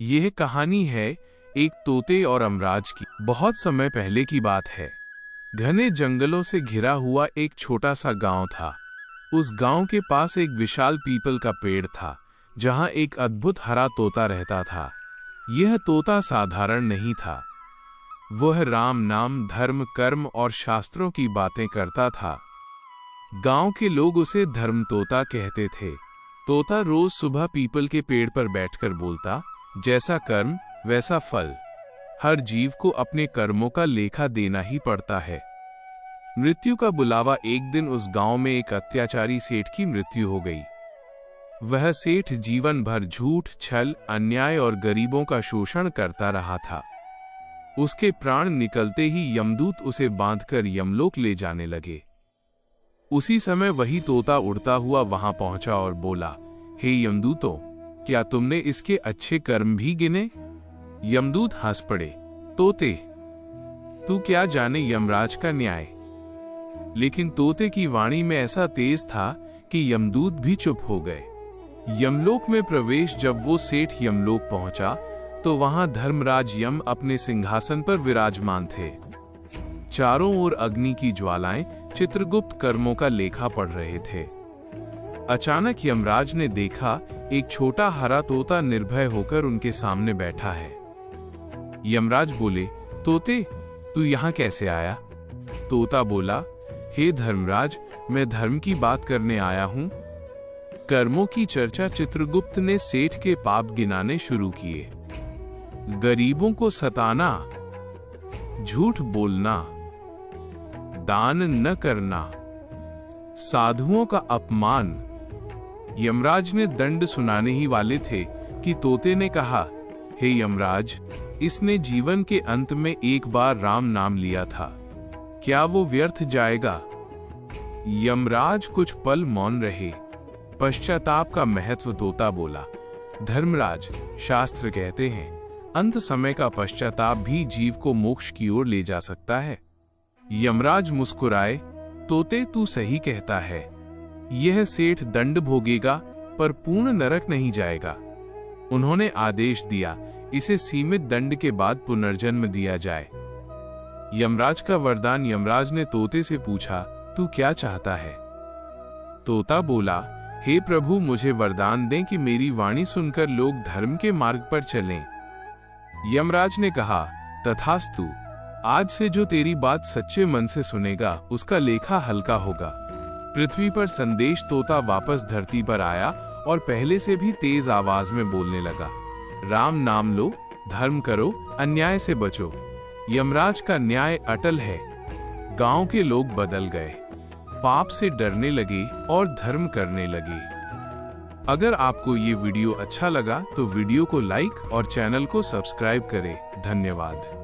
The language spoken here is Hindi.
यह कहानी है एक तोते और यमराज की। बहुत समय पहले की बात है। घने जंगलों से घिरा हुआ एक छोटा सा गांव था। उस गांव के पास एक विशाल पीपल का पेड़ था, जहां एक अद्भुत हरा तोता रहता था। यह तोता साधारण नहीं था। वह राम नाम, धर्म, कर्म और शास्त्रों की बातें करता था। गांव के लोग उसे धर्म तोता कहते थे। तोता रोज सुबह पीपल के पेड़ पर बैठकर बोलता, जैसा कर्म वैसा फल। हर जीव को अपने कर्मों का लेखा देना ही पड़ता है। मृत्यु का बुलावा। एक दिन उस गांव में एक अत्याचारी सेठ की मृत्यु हो गई। वह सेठ जीवन भर झूठ, छल, अन्याय और गरीबों का शोषण करता रहा था। उसके प्राण निकलते ही यमदूत उसे बांधकर यमलोक ले जाने लगे। उसी समय वही तोता उड़ता हुआ वहां पहुंचा और बोला, हे यमदूतों, क्या तुमने इसके अच्छे कर्म भी गिने? यमदूत हंस पड़े, तोते, तू क्या जाने यमराज का न्याय। लेकिन तोते की वाणी में ऐसा तेज था कि यमदूत भी चुप हो गए। यमलोक में प्रवेश। जब वो सेठ यमलोक पहुंचा तो वहां धर्मराज यम अपने सिंहासन पर विराजमान थे। चारों ओर अग्नि की ज्वालाएं चित्रगुप्त कर्मों का लेखा पढ़ रहे थे। अचानक यमराज ने देखा, एक छोटा हरा तोता निर्भय होकर उनके सामने बैठा है। यमराज बोले, तोते, तू यहाँ कैसे आया? तोता बोला, हे धर्मराज, मैं धर्म की बात करने आया हूँ। कर्मों की चर्चा। चित्रगुप्त ने सेठ के पाप गिनाने शुरू किए। गरीबों को सताना, झूठ बोलना, दान न करना, साधुओं का अपमान। यमराज ने दंड सुनाने ही वाले थे कि तोते ने कहा, हे यमराज, इसने जीवन के अंत में एक बार राम नाम लिया था, क्या वो व्यर्थ जाएगा? यमराज कुछ पल मौन रहे। पश्चाताप का महत्व। तोता बोला, धर्मराज, शास्त्र कहते हैं, अंत समय का पश्चाताप भी जीव को मोक्ष की ओर ले जा सकता है। यमराज मुस्कुराए, तोते, तू सही कहता है। यह सेठ दंड भोगेगा पर पूर्ण नरक नहीं जाएगा। उन्होंने आदेश दिया, इसे सीमित दंड के बाद पुनर्जन्म दिया जाए। यमराज का वरदान। यमराज ने तोते से पूछा, तू क्या चाहता है? तोता बोला, हे प्रभु, मुझे वरदान दें कि मेरी वाणी सुनकर लोग धर्म के मार्ग पर चलें। यमराज ने कहा, तथास्तु। आज से जो तेरी बात सच्चे मन से सुनेगा, उसका लेखा हल्का होगा। पृथ्वी पर संदेश। तोता वापस धरती पर आया और पहले से भी तेज आवाज में बोलने लगा, राम नाम लो, धर्म करो, अन्याय से बचो। यमराज का न्याय अटल है। गांव के लोग बदल गए, पाप से डरने लगे और धर्म करने लगे। अगर आपको ये वीडियो अच्छा लगा तो वीडियो को लाइक और चैनल को सब्सक्राइब करें। धन्यवाद।